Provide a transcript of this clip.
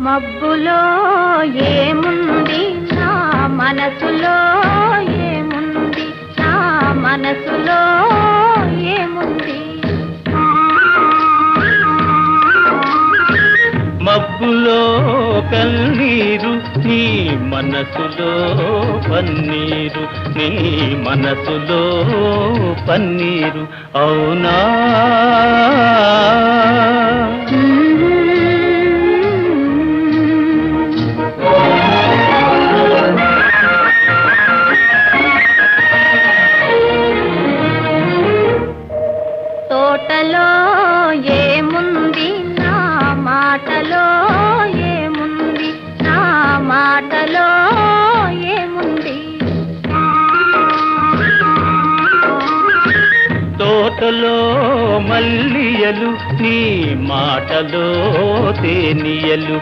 మబ్బులో ఏముంది నా మనసులో ఏముంది, నా మనసులో ఏముంది. మబ్బులో కన్నీరు నీ మనసులో పన్నీరు, నీ మనసులో పన్నీరు అవునా. తోటలో ఏముంది నా మాటలో ఏముంది, నా మాటలో ఏముంది. తోటలో మల్లియలు నీ మాటలో తేనియలు.